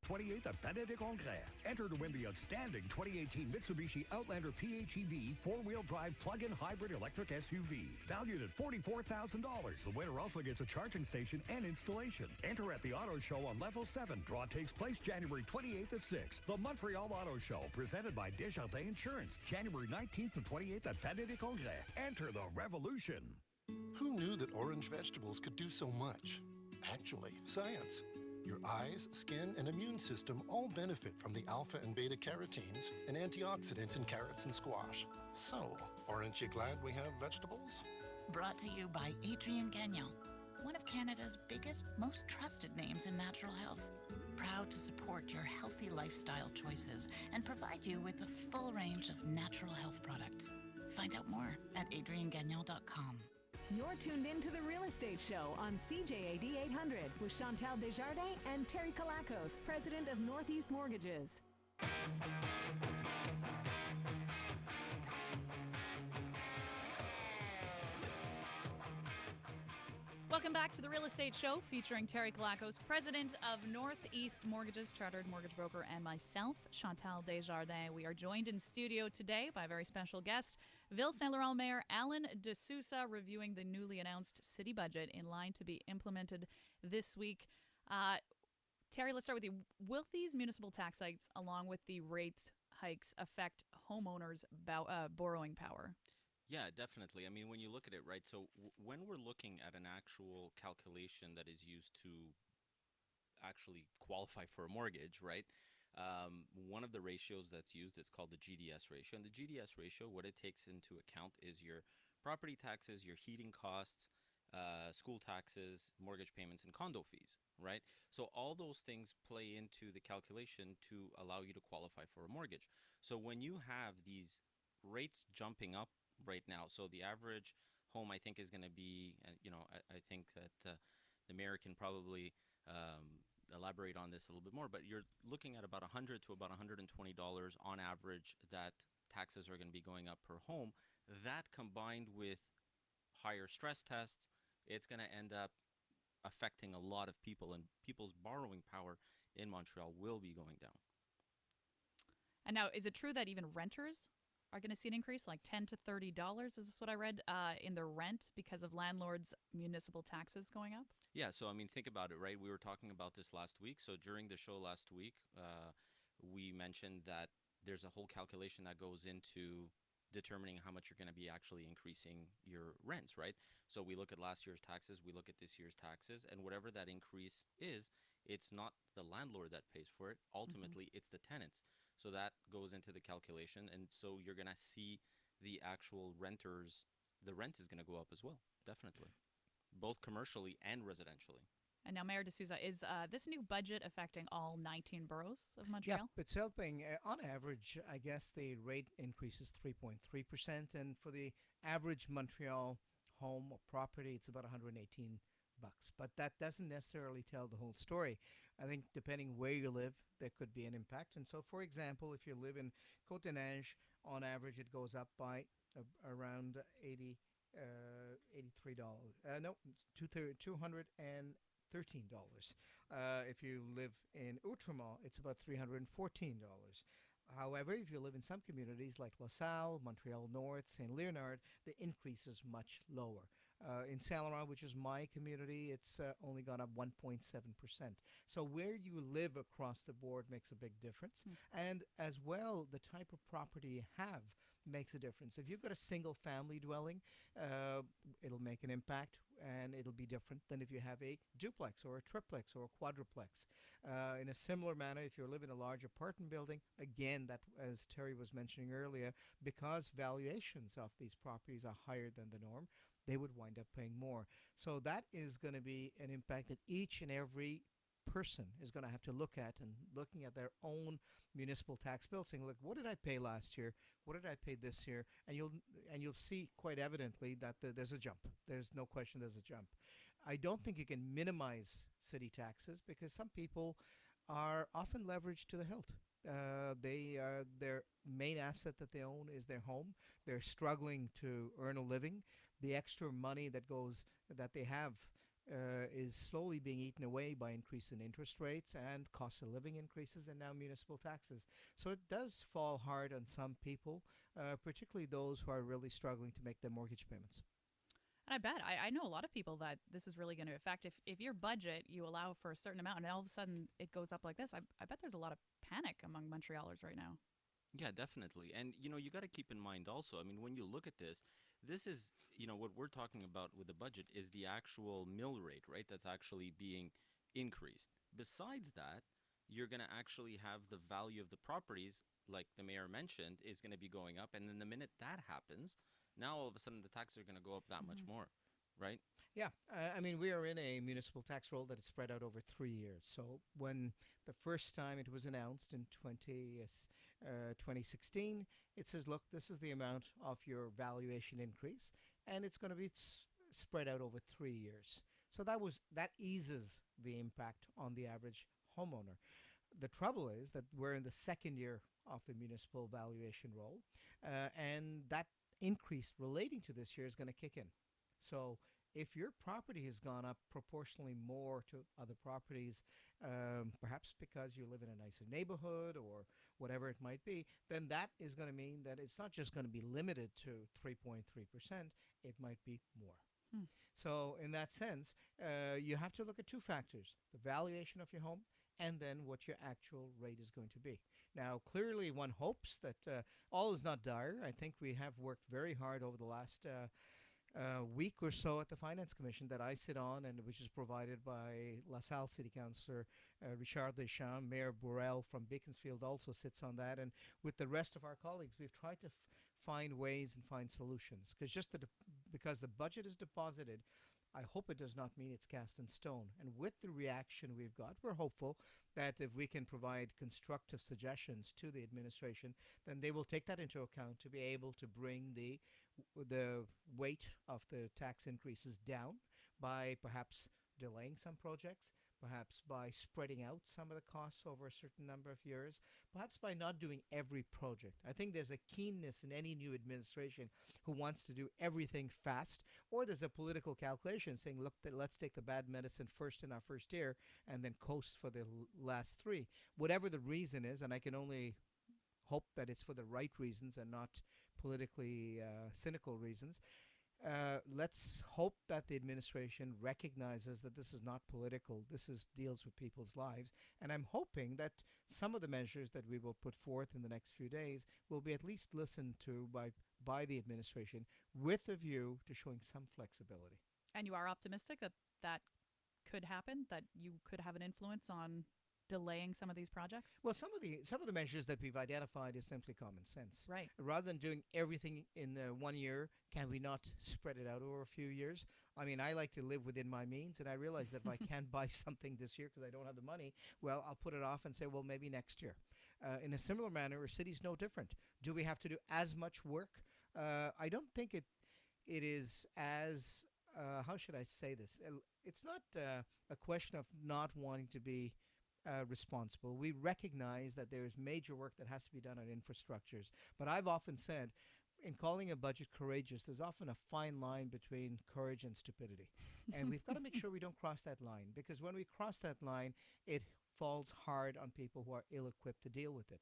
28th at Palais des Congrès. Enter to win the outstanding 2018 Mitsubishi Outlander PHEV four-wheel drive plug-in hybrid electric SUV. Valued at $44,000. The winner also gets a charging station and installation. Enter at the Auto Show on Level 7. Draw takes place January 28th at 6. The Montreal Auto Show, presented by Desjardins Insurance. January 19th to 28th at Palais des Congrès. Enter the revolution. Who knew that orange vegetables could do so much? Actually, science. Your eyes, skin, and immune system all benefit from the alpha and beta carotenes and antioxidants in carrots and squash. So, aren't you glad we have vegetables? Brought to you by Adrienne Gagnon, one of Canada's biggest, most trusted names in natural health. Proud to support your healthy lifestyle choices and provide you with a full range of natural health products. Find out more at adriennegagnon.com. You're tuned in to The Real Estate Show on CJAD 800 with Chantal Desjardins and Terry Kilakos, president of Northeast Mortgages. Welcome back to The Real Estate Show featuring Terry Kilakos, president of Northeast Mortgages, chartered mortgage broker, and myself, Chantal Desjardins. We are joined in studio today by a very special guest, Ville St-Laurent Mayor Alan DeSousa, reviewing the newly announced city budget in line to be implemented this week. Terry, let's start with you. Will these municipal tax hikes, along with the rate hikes, affect homeowners' borrowing power? Yeah, definitely. I mean, when you look at it, right, so when we're looking at an actual calculation that is used to actually qualify for a mortgage, right, one of the ratios that's used is called the GDS ratio. And the GDS ratio, what it takes into account is your property taxes, your heating costs, school taxes, mortgage payments, and condo fees, right? So all those things play into the calculation to allow you to qualify for a mortgage. So when you have these rates jumping up right now, so the average home, I think, is going to be, I think that the mayor can probably elaborate on this a little bit more, but you're looking at about $100 to about $120 on average that taxes are going to be going up per home. That, combined with higher stress tests, it's going to end up affecting a lot of people, and people's borrowing power in Montreal will be going down. And now, is it true that even renters are going to see an increase, like $10 to $30? Is this what I read in their rent because of landlords' municipal taxes going up? Yeah, so I mean, think about it, right? We were talking about this last week. So during the show last week, we mentioned that there's a whole calculation that goes into determining how much you're going to be actually increasing your rents, right? So we look at last year's taxes, we look at this year's taxes, and whatever that increase is, it's not the landlord that pays for it. Ultimately, it's the tenants. So that goes into the calculation, and so you're going to see the actual renters, the rent is going to go up as well, definitely, both commercially and residentially. And now, Mayor DeSousa, is this new budget affecting all 19 boroughs of Montreal? Yeah, it's helping. On average, I guess the rate increase is 3.3%, and for the average Montreal home or property, it's about $118. But that doesn't necessarily tell the whole story. I think depending where you live, there could be an impact. And so, for example, if you live in Côte-des-Neiges, on average, it goes up by around $83. $213. If you live in Outremont, it's about $314. However, if you live in some communities like LaSalle, Montreal North, St. Leonard, the increase is much lower. In St-Laurent, which is my community, it's only gone up 1.7%. So where you live across the board makes a big difference. And as well, the type of property you have makes a difference. If you've got a single family dwelling, it'll make an impact, and it'll be different than if you have a duplex or a triplex or a quadruplex. In a similar manner, if you're living in a large apartment building, again, that, as Terry was mentioning earlier, because valuations of these properties are higher than the norm, they would wind up paying more. So that is going to be an impact that each and every person is going to have to look at, and looking at their own municipal tax bill, saying, look, what did I pay last year? What did I pay this year? And you'll see quite evidently that there's a jump. There's no question there's a jump. I don't think you can minimize city taxes, because some people are often leveraged to the hilt. Their main asset that they own is their home. They're struggling to earn a living. The extra money that they have is slowly being eaten away by increase in interest rates and cost of living increases and now municipal taxes. So it does fall hard on some people, particularly those who are really struggling to make their mortgage payments. And I bet I know a lot of people that this is really going to affect. If your budget you allow for a certain amount and all of a sudden it goes up like this, I bet there's a lot of panic among Montrealers right now. Yeah, definitely. And you got to keep in mind also, I mean, when you look at this, this is, what we're talking about with the budget is the actual mill rate, right? That's actually being increased. Besides that, you're going to actually have the value of the properties, like the mayor mentioned, is going to be going up. And then the minute that happens, now all of a sudden the taxes are going to go up that much more, right? Yeah, I mean, we are in a municipal tax roll that is spread out over 3 years. So when the first time it was announced in 2016, it says, look, this is the amount of your valuation increase, and it's going to be spread out over 3 years. So that eases the impact on the average homeowner. The trouble is that we're in the second year of the municipal valuation roll, and that increase relating to this year is going to kick in. So if your property has gone up proportionally more to other properties, perhaps because you live in a nicer neighborhood or whatever it might be, then that is going to mean that it's not just going to be limited to 3.3%, it might be more. So in that sense, you have to look at two factors: the valuation of your home and then what your actual rate is going to be. Now, clearly one hopes that all is not dire. I think we have worked very hard over the last week or so at the Finance Commission that I sit on, and which is provided by LaSalle City Councillor Richard Deschamps. Mayor Burrell from Beaconsfield also sits on that, and with the rest of our colleagues, we've tried to find ways and find solutions. Because the budget is deposited, I hope it does not mean it's cast in stone. And with the reaction we've got, we're hopeful that if we can provide constructive suggestions to the administration, then they will take that into account to be able to bring the weight of the tax increases down by perhaps delaying some projects, perhaps by spreading out some of the costs over a certain number of years, perhaps by not doing every project. I think there's a keenness in any new administration who wants to do everything fast, or there's a political calculation saying, look, let's take the bad medicine first in our first year and then coast for the last three. Whatever the reason is, and I can only hope that it's for the right reasons and not politically cynical reasons. Let's hope that the administration recognizes that this is not political. Deals with people's lives, and I'm hoping that some of the measures that we will put forth in the next few days will be at least listened to by the administration with a view to showing some flexibility. And you are optimistic that that could happen, that you could have an influence on delaying some of these projects? Well, some of the measures that we've identified is simply common sense. Right. Rather than doing everything in 1 year, can we not spread it out over a few years? I mean, I like to live within my means, and I realize that if I can't buy something this year because I don't have the money, well, I'll put it off and say, well, maybe next year. In a similar manner, a city's no different. Do we have to do as much work? I don't think it is as, how should I say this? It's not a question of not wanting to be responsible. We recognize that there is major work that has to be done on infrastructures. But I've often said, in calling a budget courageous, there's often a fine line between courage and stupidity. And we've got to make sure we don't cross that line, because when we cross that line, it falls hard on people who are ill-equipped to deal with it.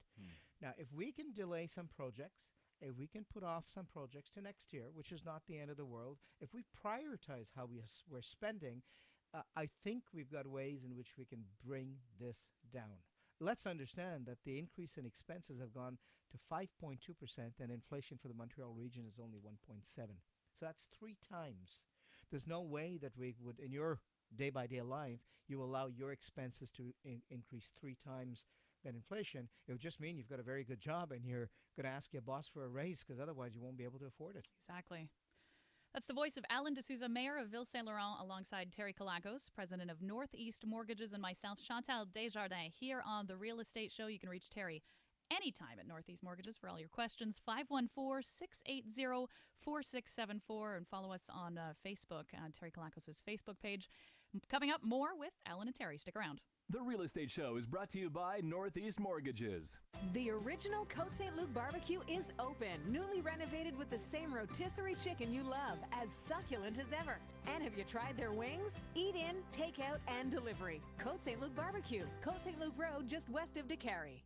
Now, if we can delay some projects, if we can put off some projects to next year, which is not the end of the world, if we prioritize how we're spending, I think we've got ways in which we can bring this down. Let's understand that the increase in expenses have gone to 5.2%, and inflation for the Montreal region is only 1.7. So that's 3 times. There's no way that we would, in your day-by-day life, you allow your expenses to increase 3 times than inflation. It would just mean you've got a very good job and you're going to ask your boss for a raise, because otherwise you won't be able to afford it. Exactly. That's the voice of Alan DeSousa, Mayor of Ville, St-Laurent, alongside Terry Kilakos, President of Northeast Mortgages, and myself, Chantal Desjardins, here on The Real Estate Show. You can reach Terry anytime at Northeast Mortgages for all your questions. 514-680-4674, and follow us on Facebook, Terry Kilakos' Facebook page. Coming up, more with Alan and Terry. Stick around. The Real Estate Show is brought to you by Northeast Mortgages. The original Côte St. Luc barbecue is open, newly renovated with the same rotisserie chicken you love, as succulent as ever. And have you tried their wings? Eat in, take out, and delivery. Côte St. Luc barbecue, Côte St. Luc Road, just west of DeCarry.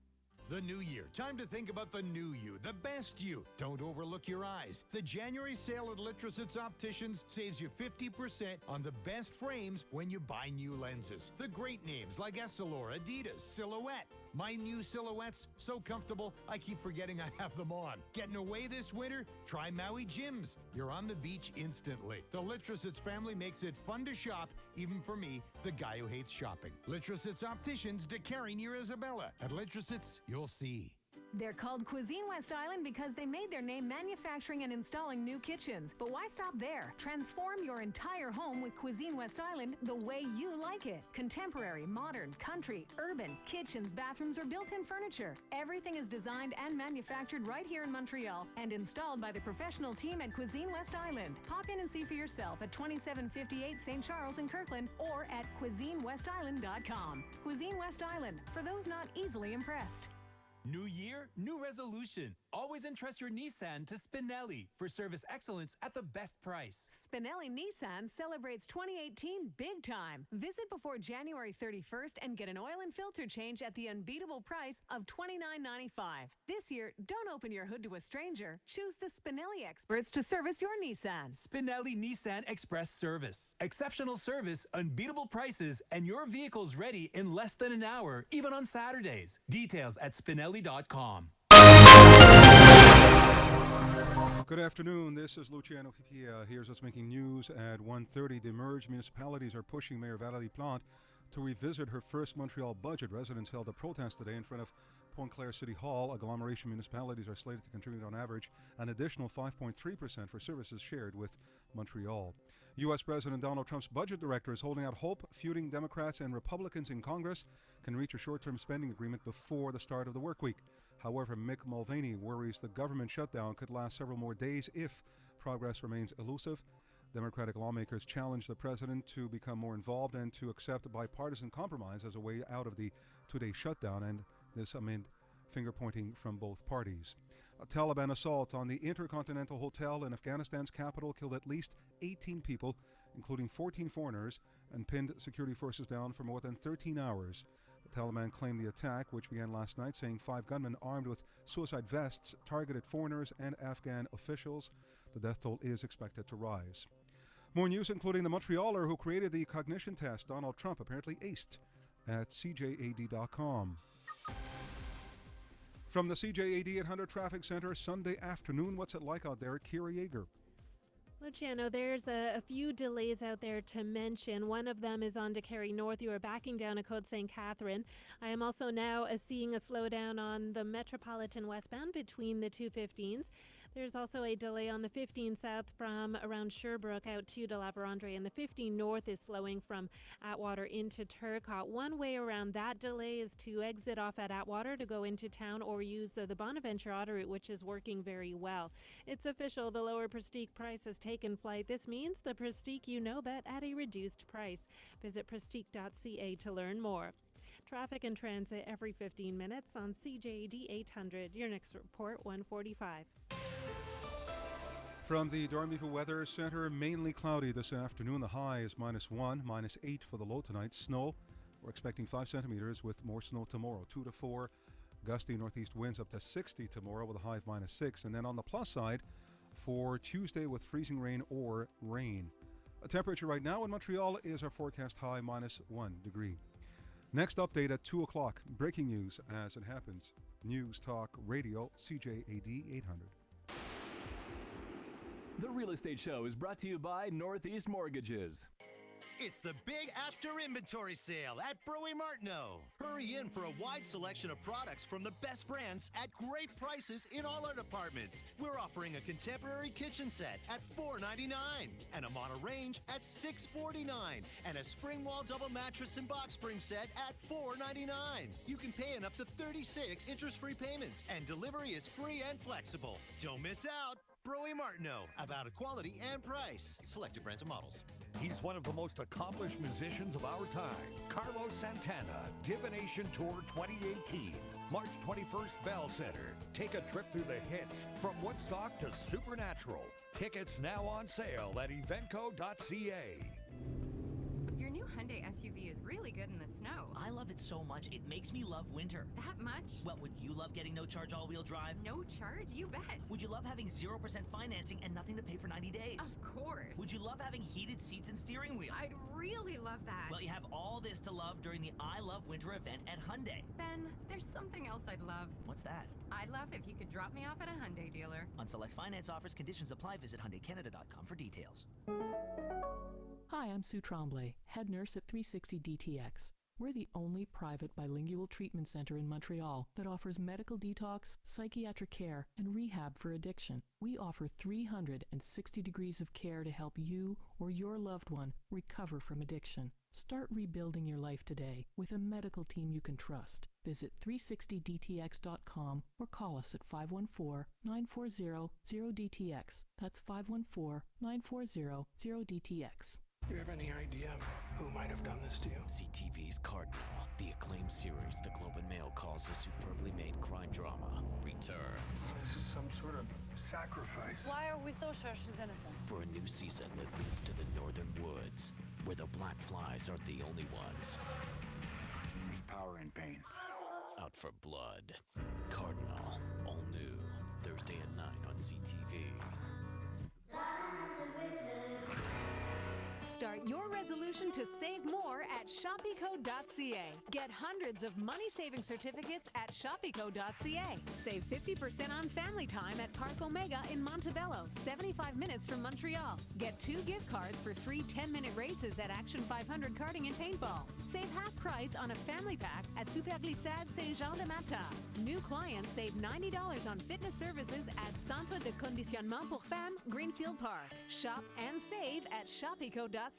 The new year. Time to think about the new you, the best you. Don't overlook your eyes. The January sale at Littrosits Opticians saves you 50% on the best frames when you buy new lenses. The great names like Essilor, Adidas, Silhouette. My new silhouettes, so comfortable, I keep forgetting I have them on. Getting away this winter? Try Maui Gyms. You're on the beach instantly. The Littrosits family makes it fun to shop, even for me, the guy who hates shopping. Littrosits Opticians, DeCarry near Isabella. At Littrosits, you'll see. They're called Cuisine West Island because they made their name manufacturing and installing new kitchens. But why stop there? Transform your entire home with Cuisine West Island the way you like it. Contemporary, modern, country, urban, kitchens, bathrooms, or built-in furniture. Everything is designed and manufactured right here in Montreal and installed by the professional team at Cuisine West Island. Pop in and see for yourself at 2758 St. Charles in Kirkland or at cuisinewestisland.com. Cuisine West Island, for those not easily impressed. New year, new resolution. Always entrust your Nissan to Spinelli for service excellence at the best price. Spinelli Nissan celebrates 2018 big time. Visit before January 31st and get an oil and filter change at the unbeatable price of $29.95. This year, don't open your hood to a stranger. Choose the Spinelli experts to service your Nissan. Spinelli Nissan Express Service. Exceptional service, unbeatable prices, and your vehicle's ready in less than an hour, even on Saturdays. Details at Spinelli.com. Good afternoon. This is Luciano Pipia. Here's us making news at 1:30. The merged municipalities are pushing Mayor Valérie Plante to revisit her first Montreal budget. Residents held a protest today in front of Pointe-Claire City Hall. Agglomeration municipalities are slated to contribute on average an additional 5.3% for services shared with Montreal. U.S. President Donald Trump's budget director is holding out hope feuding Democrats and Republicans in Congress can reach a short-term spending agreement before the start of the work week. However, Mick Mulvaney worries the government shutdown could last several more days if progress remains elusive. Democratic lawmakers challenge the president to become more involved and to accept a bipartisan compromise as a way out of the two-day shutdown, and this amid finger-pointing from both parties. A Taliban assault on the Intercontinental Hotel in Afghanistan's capital killed at least 18 people, including 14 foreigners, and pinned security forces down for more than 13 hours. The Taliban claimed the attack, which began last night, saying 5 gunmen armed with suicide vests targeted foreigners and Afghan officials. The death toll is expected to rise. More news, including the Montrealer who created the cognition test Donald Trump apparently aced, at CJAD.com. From the CJAD 800 Traffic Center, Sunday afternoon, what's it like out there at Kira Yeager? Luciano, there's a few delays out there to mention. One of them is on DeCarry North. You are backing down a Côte St. Catherine. I am also now seeing a slowdown on the Metropolitan westbound between the 215s. There's also a delay on the 15 south from around Sherbrooke out to De La Vérendrye, and the 15 north is slowing from Atwater into Turcotte. One way around that delay is to exit off at Atwater to go into town or use the Bonaventure Auto Route, which is working very well. It's official, the lower Prestige price has taken flight. This means the Prestige you know bet at a reduced price. Visit prestige.ca to learn more. Traffic and transit every 15 minutes on CJAD 800. Your next report, 1:45. From the Dormiville Weather Center, mainly cloudy this afternoon. The high is -1, -8 for the low tonight. Snow, we're expecting 5 centimeters with more snow tomorrow. 2 to 4 gusty northeast winds up to 60 tomorrow with a high of -6. And then on the plus side, for Tuesday with freezing rain or rain. A temperature right now in Montreal is our forecast high -1 degree. Next update at 2 o'clock. Breaking news as it happens. News Talk Radio, CJAD 800. The Real Estate Show is brought to you by Northeast Mortgages. It's the big after inventory sale at Brewery Martineau. Hurry in for a wide selection of products from the best brands at great prices in all our departments. We're offering a contemporary kitchen set at $4.99 and a model range at $6.49 and a spring wall double mattress and box spring set at $4.99. You can pay in up to 36 interest-free payments and delivery is free and flexible. Don't miss out. Broey Martineau, about equality and price. Selected brands and models. He's one of the most accomplished musicians of our time. Carlos Santana, Divination Tour 2018. March 21st, Bell Center. Take a trip through the hits from Woodstock to Supernatural. Tickets now on sale at eventco.ca. Your new Hyundai SUV is really good in the snow. I love it so much, it makes me love winter. That much? Well, would you love getting no charge all-wheel drive? No charge? You bet. Would you love having 0% financing and nothing to pay for 90 days? Of course. Would you love having heated seats and steering wheel? I'd really love that. Well, you have all this to love during the I Love Winter event at Hyundai. Ben, there's something else I'd love. What's that? I'd love if you could drop me off at a Hyundai dealer. On select finance offers, conditions apply. Visit HyundaiCanada.com for details. Hi, I'm Sue Tremblay, head nurse at 360 DTX. We're the only private bilingual treatment center in Montreal that offers medical detox, psychiatric care, and rehab for addiction. We offer 360 degrees of care to help you or your loved one recover from addiction. Start rebuilding your life today with a medical team you can trust. Visit 360dtx.com or call us at 514-940-0DTX. That's 514-940-0DTX. Do you have any idea who might have done this to you? CTV's Cardinal, the acclaimed series the Globe and Mail calls a superbly made crime drama, returns. This is some sort of sacrifice. Why are we so sure she's innocent? For a new season that leads to the northern woods, where the black flies aren't the only ones. There's power in pain. Out for blood. Cardinal, all new, Thursday at 9 on CTV. Start your resolution to save more at shoppico.ca. Get hundreds of money-saving certificates at shoppico.ca. Save 50% on family time at Park Omega in Montebello, 75 minutes from Montreal. Get 2 gift cards for 3 10-minute races at Action 500 karting and paintball. Save half price on a family pack at Superglissade Saint-Jean-de-Mata. New clients save $90 on fitness services at Centre de Conditionnement pour Femmes, Greenfield Park. Shop and save at shoppico.ca.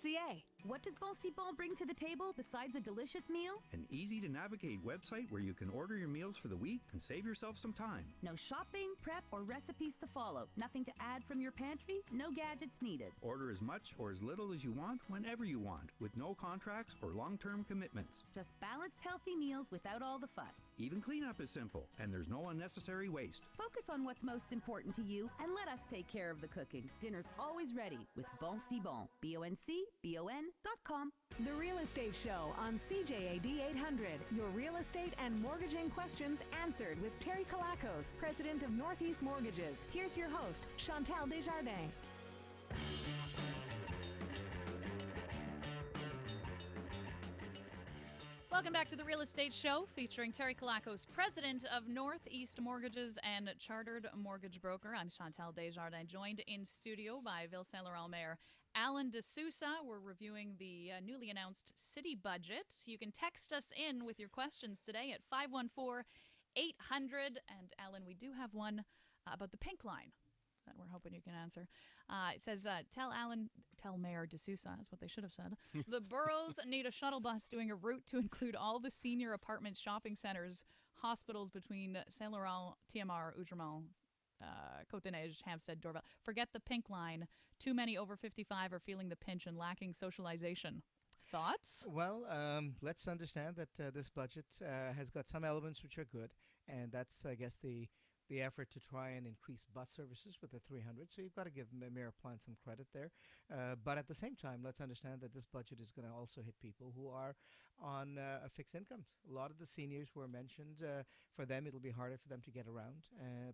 What does Bon Si Bon bring to the table besides a delicious meal? An easy-to-navigate website where you can order your meals for the week and save yourself some time. No shopping, prep, or recipes to follow. Nothing to add from your pantry, no gadgets needed. Order as much or as little as you want whenever you want, with no contracts or long-term commitments. Just balanced, healthy meals without all the fuss. Even cleanup is simple, and there's no unnecessary waste. Focus on what's most important to you, and let us take care of the cooking. Dinner's always ready with Bon Si Bon. BONCBON.com. The Real Estate Show on CJAD 800. Your real estate and mortgaging questions answered with Terry Kilakos, president of Northeast Mortgages. Here's your host, Chantal Desjardins. Welcome back to the Real Estate Show featuring Terry Kilakos, president of Northeast Mortgages and chartered mortgage broker. I'm Chantal Desjardins, joined in studio by Ville St-Laurent Mayor Alan DeSousa. We're reviewing the newly announced city budget. You can text us in with your questions today at 514-800. And Alan, we do have one about the pink line that we're hoping you can answer. It says, tell Mayor DeSousa, is what they should have said. The boroughs need a shuttle bus doing a route to include all the senior apartment shopping centers, hospitals between Saint-Laurent, TMR, Outremont, Côte-des-Neiges, Hampstead, Dorval. Forget the pink line. Too many over 55 are feeling the pinch and lacking socialization. Thoughts? Well, let's understand that this budget has got some elements which are good, and that's, I guess, the effort to try and increase bus services with the 300. So you've got to give Mayor Plante some credit there. But at the same time, let's understand that this budget is going to also hit people who are on fixed incomes. A lot of the seniors were mentioned. For them, it'll be harder for them to get around,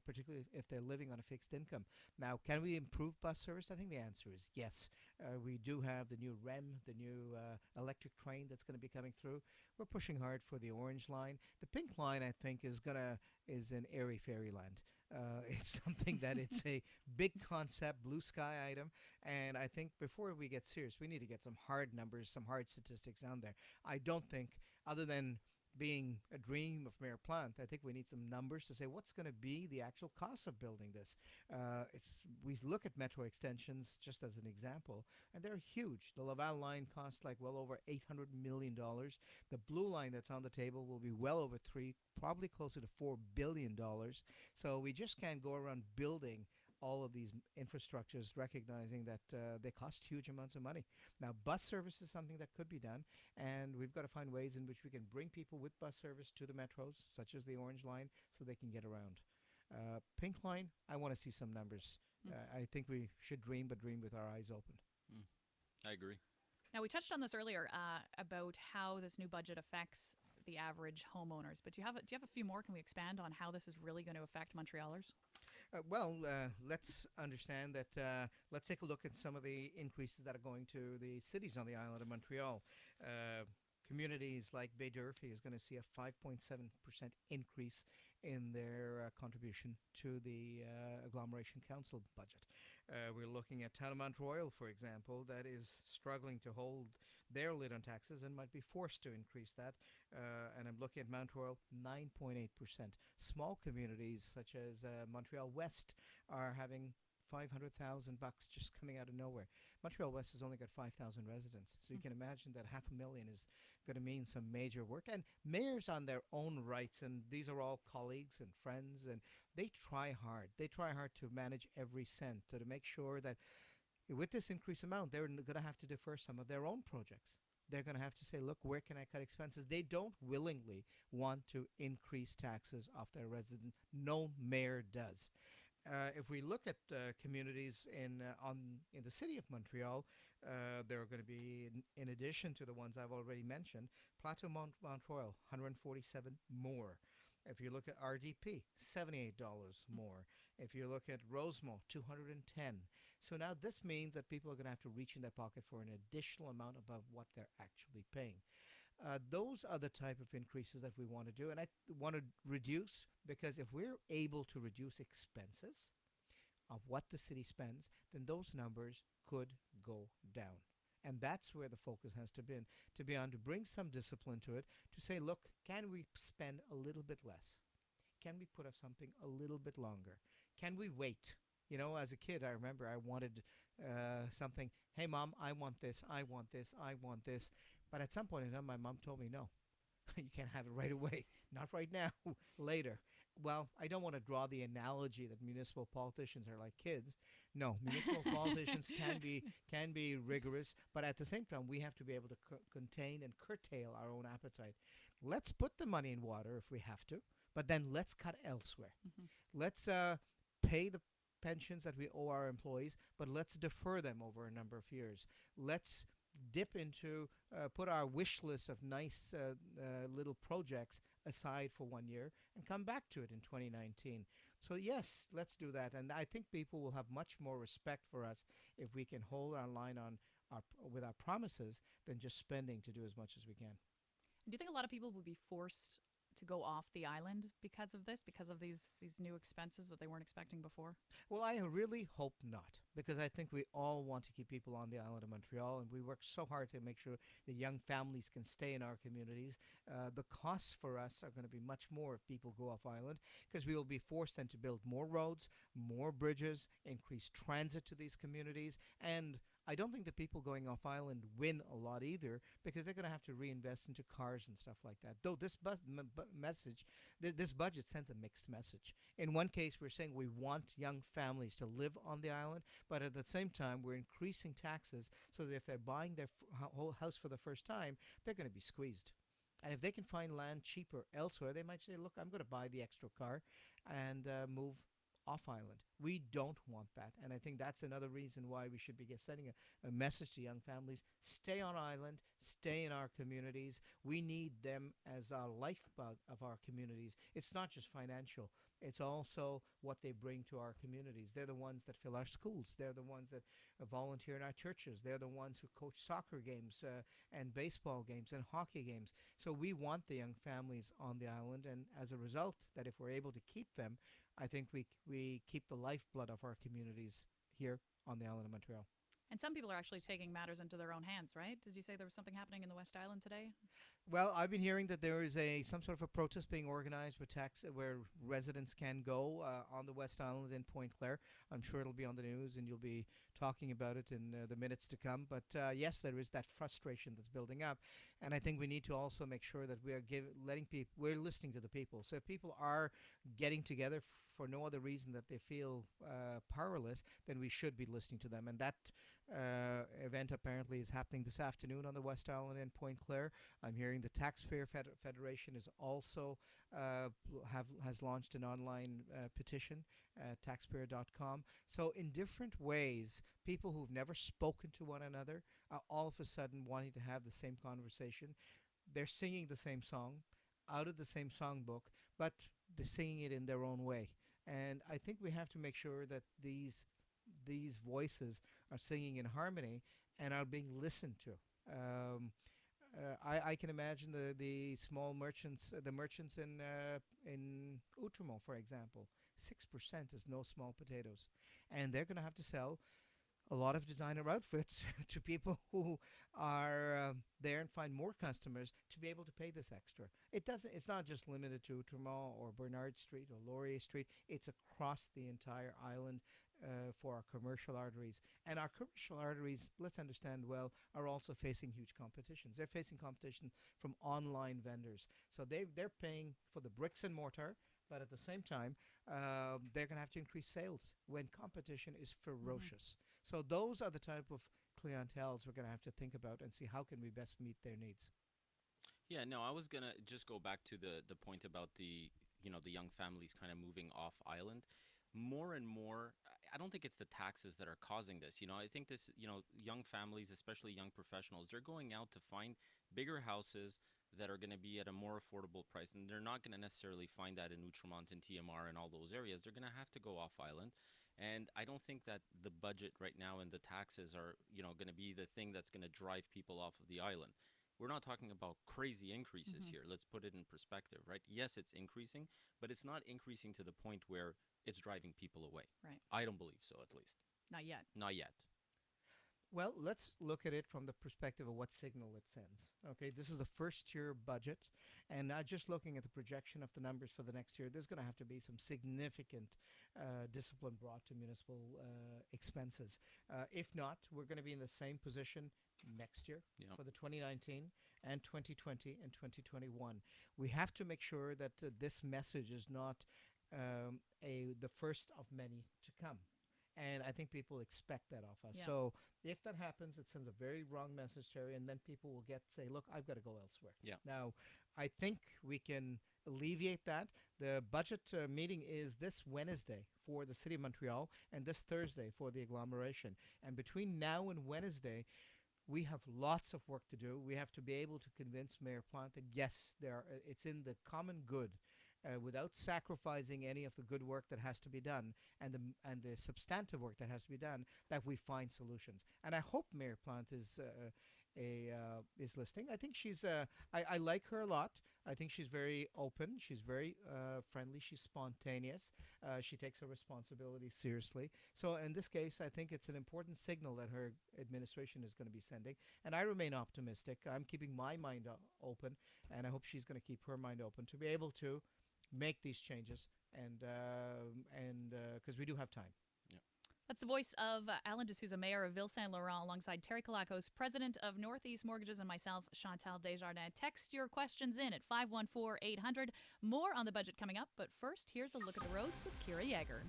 particularly if they're living on a fixed income. Now, can we improve bus service? I think the answer is yes. We do have the new REM, the new electric train that's going to be coming through. We're pushing hard for the orange line. The pink line, I think, is an airy fairyland. It's something that it's a big concept, blue sky item. And I think before we get serious, we need to get some hard numbers, some hard statistics down there. I don't think, other than being a dream of Mayor Plante, I think we need some numbers to say what's going to be the actual cost of building this. We look at metro extensions just as an example, and they're huge. The Laval line costs like well over $800 million. The blue line that's on the table will be well over $3, probably closer to $4 billion. So we just can't go around building all of these infrastructures, recognizing that they cost huge amounts of money. Now, bus service is something that could be done, and we've got to find ways in which we can bring people with bus service to the metros, such as the Orange Line, so they can get around. Pink Line, I want to see some numbers. I think we should dream, but dream with our eyes open. I agree. Now, we touched on this earlier about how this new budget affects the average homeowners, but do you have a few more? Can we expand on how this is really going to affect Montrealers? Let's understand that. Let's take a look at some of the increases that are going to the cities on the island of Montreal. Communities like Baie-D'Urfé is going to see a 5.7% increase in their contribution to the agglomeration council budget. We're looking at Town of Montreal, for example, that is struggling to hold their lid on taxes and might be forced to increase that. And I'm looking at Montreal, 9.8%. Small communities such as Montreal West are having $500,000 just coming out of nowhere. Montreal West has only got 5,000 residents, so you can imagine that $500,000 is going to mean some major work. And mayors on their own rights, and these are all colleagues and friends, and they try hard. They try hard to manage every cent to make sure that with this increased amount, they're going to have to defer some of their own projects. They're going to have to say, look, where can I cut expenses? They don't willingly want to increase taxes off their residents. No mayor does. If we look at communities in the city of Montreal, there are going to be, in addition to the ones I've already mentioned, Plateau Montreal, 147 more. If you look at RDP, $78 more. If you look at Rosemont, 210. So now this means that people are going to have to reach in their pocket for an additional amount above what they're actually paying. Those are the type of increases that we want to do, and I want to reduce, because if we're able to reduce expenses of what the city spends, then those numbers could go down. And that's where the focus has to be on, to bring some discipline to it, to say, look, can we spend a little bit less? Can we put off something a little bit longer? Can we wait? You know, as a kid, I remember I wanted something. Hey, Mom, I want this, I want this, I want this. But at some point in time, my mom told me, no, you can't have it right away. Not right now, later. Well, I don't want to draw the analogy that municipal politicians are like kids. No, municipal politicians can be rigorous, but at the same time, we have to be able to contain and curtail our own appetite. Let's put the money in water if we have to, but then let's cut elsewhere. Let's pay the pensions that we owe our employees, but let's defer them over a number of years. Let's dip into, put our wish list of nice little projects aside for 1 year and come back to it in 2019. So yes, let's do that. And I think people will have much more respect for us if we can hold our line on with our promises than just spending to do as much as we can. Do you think a lot of people will be forced to go off the island because of this, because of these new expenses that they weren't expecting before? Well, I really hope not, because I think we all want to keep people on the island of Montreal, and we work so hard to make sure the young families can stay in our communities. The costs for us are going to be much more if people go off island, because we will be forced then to build more roads, more bridges, increase transit to these communities, and I don't think the people going off island win a lot either, because they're going to have to reinvest into cars and stuff like that. Though this this budget sends a mixed message. In one case, we're saying we want young families to live on the island, but at the same time, we're increasing taxes so that if they're buying their whole house for the first time, they're going to be squeezed. And if they can find land cheaper elsewhere, they might say, look, I'm going to buy the extra car and move off island. We don't want that. And I think that's another reason why we should be sending a message to young families. Stay on island, stay in our communities. We need them as our lifeblood of our communities. It's not just financial. It's also what they bring to our communities. They're the ones that fill our schools. They're the ones that volunteer in our churches. They're the ones who coach soccer games and baseball games and hockey games. So we want the young families on the island. And as a result, that if we're able to keep them, I think we keep the lifeblood of our communities here on the island of Montreal. And some people are actually taking matters into their own hands, right? Did you say there was something happening in the West Island today? Well, I've been hearing that there is some sort of a protest being organized with where residents can go on the West Island in Point Claire. I'm sure it'll be on the news, and you'll be talking about it in the minutes to come. But yes, there is that frustration that's building up, and I think we need to also make sure that we are we're listening to the people. So if people are getting together for no other reason that they feel powerless, then we should be listening to them. And that event apparently is happening this afternoon on the West Island in Point Claire. I'm hearing the Taxpayer Federation is also has launched an online petition at taxpayer.com. So in different ways, people who've never spoken to one another are all of a sudden wanting to have the same conversation. They're singing the same song out of the same songbook, but they're singing it in their own way. And I think we have to make sure that these voices are singing in harmony and are being listened to. I can imagine the small merchants, the merchants in Outremont, for example. 6% is no small potatoes, and they're going to have to sell a lot of designer outfits to people who are there and find more customers to be able to pay this extra. It's not just limited to Outremont or Bernard Street or Laurier Street. It's across the entire island for our commercial arteries. And our commercial arteries, let's understand well, are also facing huge competitions. They're facing competition from online vendors. So they're paying for the bricks and mortar, but at the same time, they're going to have to increase sales when competition is ferocious. So those are the type of clienteles we're going to have to think about and see how can we best meet their needs. Yeah, no, I was gonna just go back to the point about the young families kind of moving off island. More and more, I don't think it's the taxes that are causing this. I think this, young families, especially young professionals, they're going out to find bigger houses that are going to be at a more affordable price, and they're not going to necessarily find that in Outremont and TMR and all those areas. They're going to have to go off island. And I don't think that the budget right now and the taxes are, going to be the thing that's going to drive people off of the island. We're not talking about crazy increases here. Let's put it in perspective, right? Yes, it's increasing, but it's not increasing to the point where it's driving people away. Right. I don't believe so, at least. Not yet. Not yet. Well, let's look at it from the perspective of what signal it sends. Okay, this is the first year budget, and now just looking at the projection of the numbers for the next year, there's going to have to be some significant discipline brought to municipal expenses. If not, we're going to be in the same position next year for the 2019 and 2020 and 2021. We have to make sure that this message is not the first of many to come. And I think people expect that of us. Yeah. So if that happens, it sends a very wrong message, Terry, and then people will say, look, I've got to go elsewhere. Yeah. Now, I think we can alleviate that. The budget meeting is this Wednesday for the City of Montreal and this Thursday for the agglomeration. And between now and Wednesday, we have lots of work to do. We have to be able to convince Mayor Plante that, yes, it's in the common good. Without sacrificing any of the good work that has to be done and the substantive work that has to be done, that we find solutions. And I hope Mayor Plante is listening. I think she's. I like her a lot. I think she's very open. She's very friendly. She's spontaneous. She takes her responsibility seriously. So in this case, I think it's an important signal that her administration is going to be sending. And I remain optimistic. I'm keeping my mind open, and I hope she's going to keep her mind open to be able to make these changes, and because we do have time. Yeah. That's the voice of Alan DeSousa, Mayor of Ville St-Laurent, alongside Terry Kilakos, President of Northeast Mortgages, and myself, Chantal Desjardins. Text your questions in at 514-800. More on the budget coming up, but first, here's a look at the roads with Kira Yeager.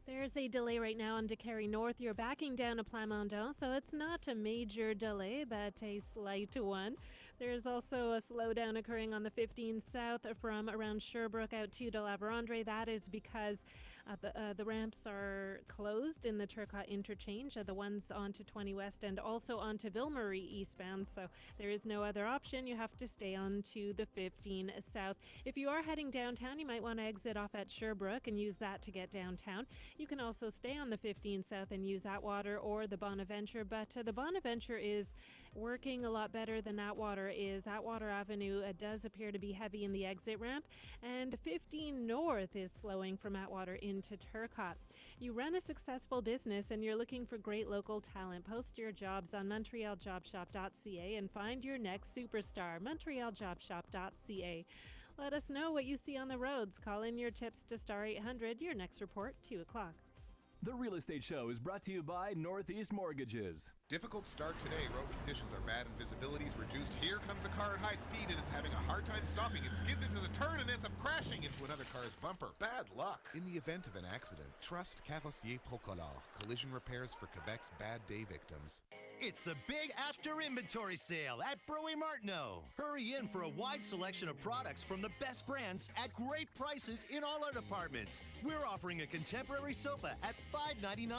There's a delay right now on DeCarry North. You're backing down to Plamondon, so it's not a major delay, but a slight one. There's also a slowdown occurring on the 15 South from around Sherbrooke out to de la Vérandre. That is because the ramps are closed in the Turcotte interchange, the ones onto 20 West and also onto Ville-Marie eastbound, so there is no other option. You have to stay on to the 15 South. If you are heading downtown, you might want to exit off at Sherbrooke and use that to get downtown. You can also stay on the 15 South and use Atwater or the Bonaventure, but the Bonaventure is working a lot better than Atwater is. Atwater Avenue does appear to be heavy in the exit ramp, and 15 North is slowing from Atwater into Turcotte. You run a successful business and you're looking for great local talent. Post your jobs on montrealjobshop.ca and find your next superstar. montrealjobshop.ca. Let us know what you see on the roads. Call in your tips to Star 800. Your next report, 2 o'clock. The Real Estate Show is brought to you by Northeast Mortgages. Difficult start today. Road conditions are bad and visibility is reduced. Here comes the car at high speed and it's having a hard time stopping. It skids into the turn and ends up crashing into another car's bumper. Bad luck. In the event of an accident, trust Carrossier Procolor. Collision repairs for Quebec's bad day victims. It's the big after inventory sale at Brouwer Martineau. Hurry in for a wide selection of products from the best brands at great prices in all our departments. We're offering a contemporary sofa at $5.99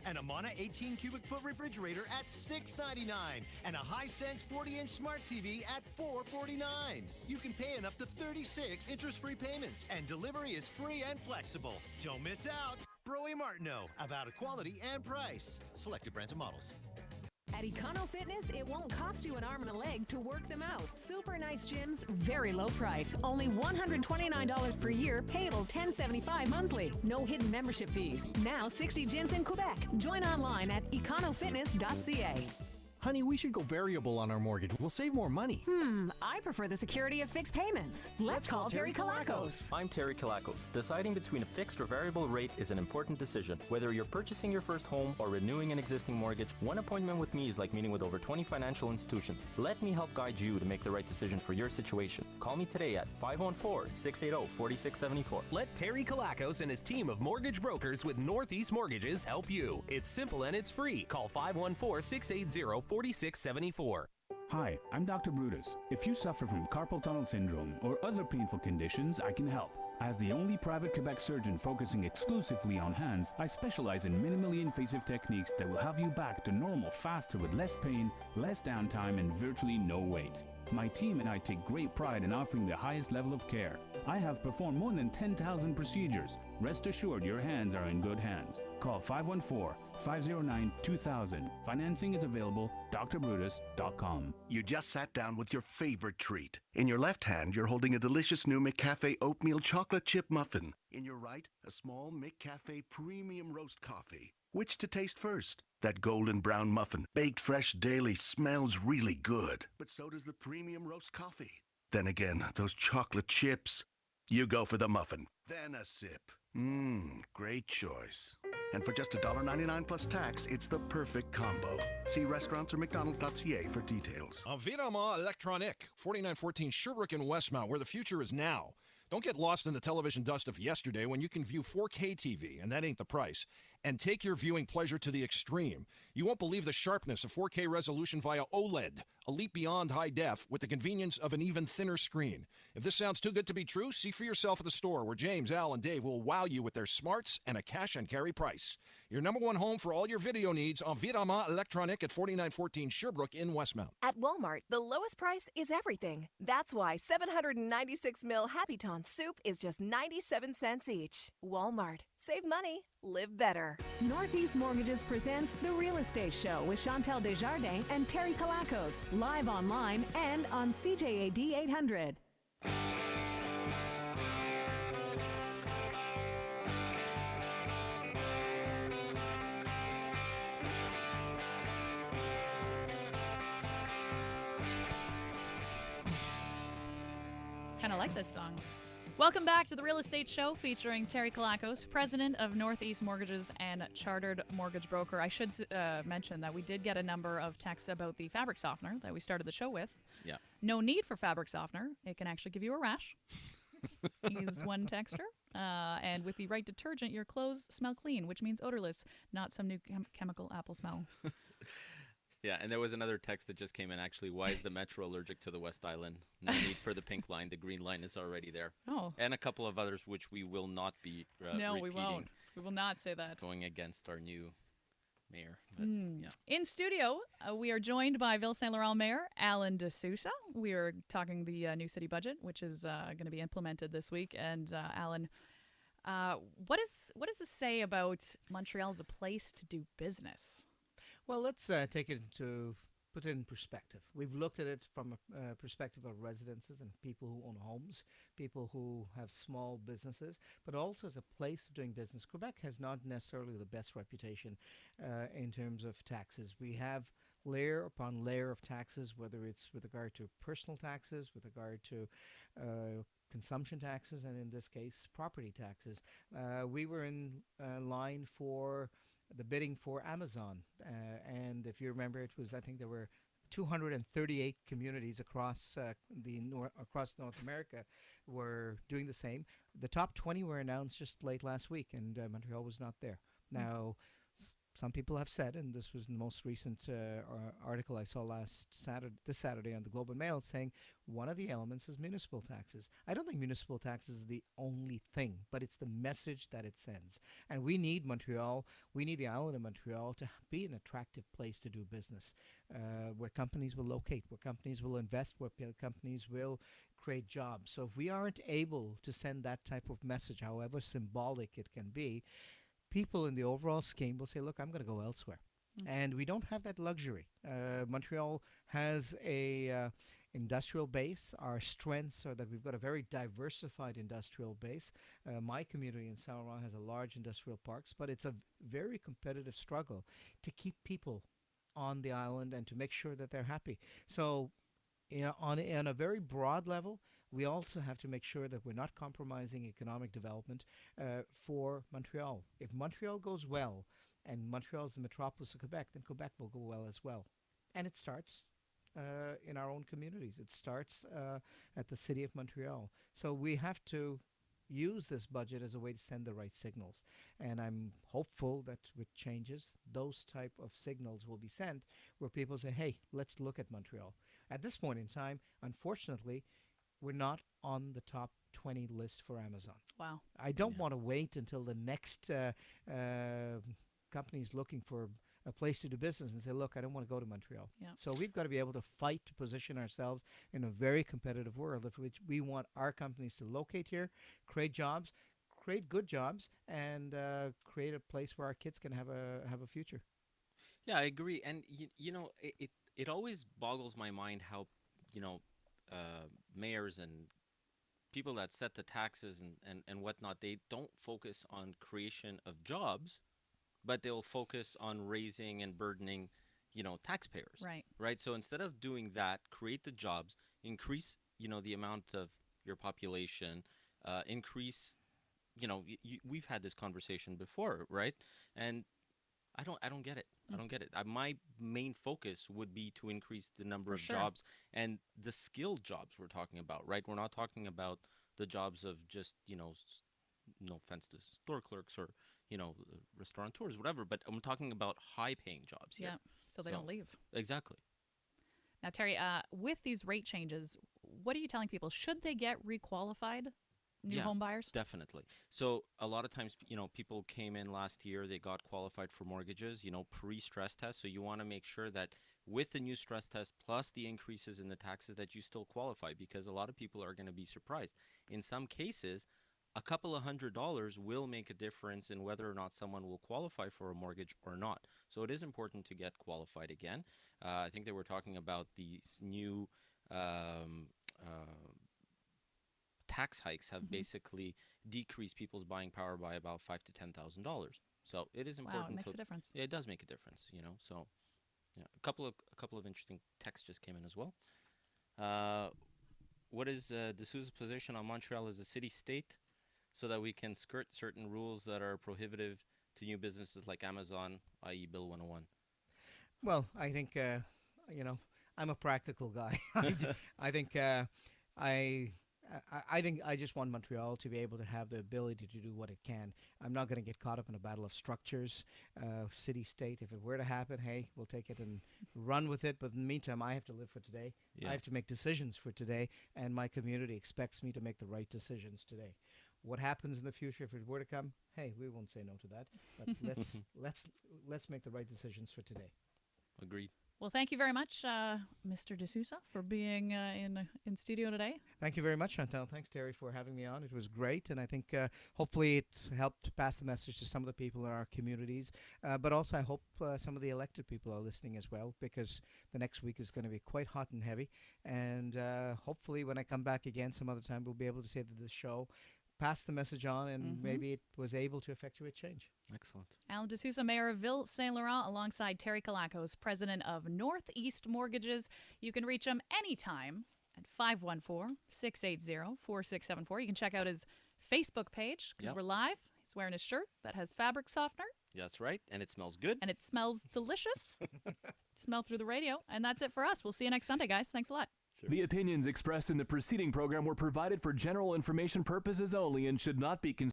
and a Mana 18 cubic foot refrigerator at $6.99 and a Hisense 40-inch smart TV at $4.49. You can pay in up to 36 interest-free payments and delivery is free and flexible. Don't miss out. Brouwer Martineau, about quality and price. Selected brands and models. At Econo Fitness, it won't cost you an arm and a leg to work them out. Super nice gyms, very low price. Only $129 per year, payable $10.75 monthly. No hidden membership fees. Now 60 gyms in Quebec. Join online at econofitness.ca. Honey, we should go variable on our mortgage. We'll save more money. I prefer the security of fixed payments. Let's call Terry Kilakos. I'm Terry Kilakos. Deciding between a fixed or variable rate is an important decision. Whether you're purchasing your first home or renewing an existing mortgage, one appointment with me is like meeting with over 20 financial institutions. Let me help guide you to make the right decision for your situation. Call me today at 514-680-4674. Let Terry Kilakos and his team of mortgage brokers with Northeast Mortgages help you. It's simple and it's free. Call 514-680-4674. Hi, I'm Dr. Brutus. If you suffer from carpal tunnel syndrome or other painful conditions, I can help. As the only private Quebec surgeon focusing exclusively on hands, I specialize in minimally invasive techniques that will have you back to normal faster with less pain, less downtime, and virtually no wait. My team and I take great pride in offering the highest level of care. I have performed more than 10,000 procedures. Rest assured your hands are in good hands. Call 514-509-2000. Financing is available, drbrutus.com. You just sat down with your favorite treat. In your left hand, you're holding a delicious new McCafe oatmeal chocolate chip muffin. In your right, a small McCafe premium roast coffee. Which to taste first? That golden brown muffin, baked fresh daily, smells really good. But so does the premium roast coffee. Then again, those chocolate chips. You go for the muffin, then a sip. Great choice. And for just $1.99 plus tax, it's the perfect combo. See restaurants or mcdonalds.ca for details. Environnement Electronique, 4914 Sherbrooke in Westmount, where the future is now. Don't get lost in the television dust of yesterday when you can view 4K TV, and that ain't the price. And take your viewing pleasure to the extreme. You won't believe the sharpness of 4K resolution via OLED, a leap beyond high def with the convenience of an even thinner screen. If this sounds too good to be true, see for yourself at the store where James, Al, and Dave will wow you with their smarts and a cash and carry price. Your number one home for all your video needs, Environnement Electronique at 4914 Sherbrooke in Westmount. At Walmart, the lowest price is everything. That's why 796 ml Happy Ton soup is just 97 cents each. Walmart. Save money. Live better. Northeast Mortgages presents The Real Estate Show with Chantal Desjardins and Terry Kilakos. Live online and on CJAD 800. Kind of like this song. Welcome back to the Real Estate Show featuring Terry Kilakos, president of Northeast Mortgages and chartered mortgage broker. I should mention that we did get a number of texts about the fabric softener that we started the show with. Yeah. No need for fabric softener. It can actually give you a rash. He's one texter. And with the right detergent, your clothes smell clean, which means odorless, not some new chemical apple smell. Yeah, and there was another text that just came in, actually. Why is the Metro allergic to the West Island? No need for the pink line. The green line is already there. Oh. And a couple of others, which we will not be No, repeating. we won't. We will not say that. Going against our new mayor. But, yeah. In studio, we are joined by Ville St-Laurent Mayor Alan DeSousa. We are talking the new city budget, which is going to be implemented this week. And Alan, what does this say about Montreal as a place to do business? Well, let's put it in perspective. We've looked at it from a perspective of residences and people who own homes. people who have small businesses, but also as a place of doing business. Quebec has not necessarily the best reputation in terms of taxes. We have layer upon layer of taxes, whether it's with regard to personal taxes, with regard to consumption taxes, and in this case, property taxes. We were in line for the bidding for Amazon, and if you remember, it was, I think there were 238 communities across across North America were doing the same. The top 20 were announced just late last week, and Montreal was not there. Now, some people have said, and this was the most recent article I saw this Saturday on the Globe and Mail, saying one of the elements is municipal taxes. I don't think municipal taxes is the only thing, but it's the message that it sends. And we need Montreal, we need the island of Montreal to be an attractive place to do business, where companies will locate, where companies will invest, where companies will create jobs. So if we aren't able to send that type of message, however symbolic it can be, people in the overall scheme will say, look, I'm going to go elsewhere. And we don't have that luxury. Montreal has a industrial base. Our strengths are that we've got a very diversified industrial base. My community in St-Laurent has a large industrial parks, but it's a very competitive struggle to keep people on the island and to make sure that they're happy. So on a very broad level, we also have to make sure that we're not compromising economic development for Montreal. If Montreal goes well, and Montreal is the metropolis of Quebec, then Quebec will go well as well. And it starts in our own communities. It starts at the city of Montreal. So we have to use this budget as a way to send the right signals. And I'm hopeful that with changes, those type of signals will be sent where people say, hey, let's look at Montreal. At this point in time, unfortunately, we're not on the top 20 list for Amazon. Wow. I don't want to wait until the next company is looking for a place to do business and say, look, I don't want to go to Montreal. Yeah. So we've got to be able to fight to position ourselves in a very competitive world if we want our companies to locate here, create jobs, create good jobs, and create a place where our kids can have a future. Yeah, I agree. And, it always boggles my mind how, mayors and people that set the taxes and whatnot, they don't focus on creation of jobs, but they'll focus on raising and burdening, taxpayers. Right. Right. So instead of doing that, create the jobs, increase, the amount of your population, increase, we've had this conversation before, right? And I don't get it. I don't get it. My main focus would be to increase the number of jobs and the skilled jobs we're talking about, right? We're not talking about the jobs of just, no offense to store clerks or, restaurateurs, whatever, but I'm talking about high-paying jobs here. Yeah, so they don't leave. Exactly. Now, Terry, with these rate changes, what are you telling people? Should they get requalified? New home buyers? Definitely. So a lot of times, people came in last year, they got qualified for mortgages, pre-stress test. So you want to make sure that with the new stress test plus the increases in the taxes that you still qualify, because a lot of people are going to be surprised. In some cases, a couple of $100s will make a difference in whether or not someone will qualify for a mortgage or not. So it is important to get qualified again. I think they were talking about these new tax hikes have basically decreased people's buying power by about $5,000 to $10,000. So it is important. Wow, it makes a difference. Yeah, it does make a difference. So yeah, a couple of interesting texts just came in as well. What is DeSousa's position on Montreal as a city-state, so that we can skirt certain rules that are prohibitive to new businesses like Amazon, i.e. Bill 101? Well, I think I'm a practical guy. I think I just want Montreal to be able to have the ability to do what it can. I'm not going to get caught up in a battle of structures, city-state. If it were to happen, hey, we'll take it and run with it. But in the meantime, I have to live for today. Yeah. I have to make decisions for today, and my community expects me to make the right decisions today. What happens in the future, if it were to come, hey, we won't say no to that. But let's make the right decisions for today. Agreed. Well, thank you very much, Mr. DeSousa, for being in studio today. Thank you very much, Chantal. Thanks, Terry, for having me on. It was great, and I think hopefully it helped pass the message to some of the people in our communities. But also, I hope some of the elected people are listening as well, because the next week is going to be quite hot and heavy. And hopefully, when I come back again some other time, we'll be able to say that the show passed the message on, and maybe it was able to effectuate change. Excellent. Alan DeSousa, Mayor of Ville, St-Laurent, alongside Terry Kilakos, President of Northeast Mortgages. You can reach him anytime at 514-680-4674. You can check out his Facebook page because we're live. He's wearing a shirt that has fabric softener. That's right. And it smells good. And it smells delicious. Smell through the radio. And that's it for us. We'll see you next Sunday, guys. Thanks a lot. Sure. The opinions expressed in the preceding program were provided for general information purposes only and should not be considered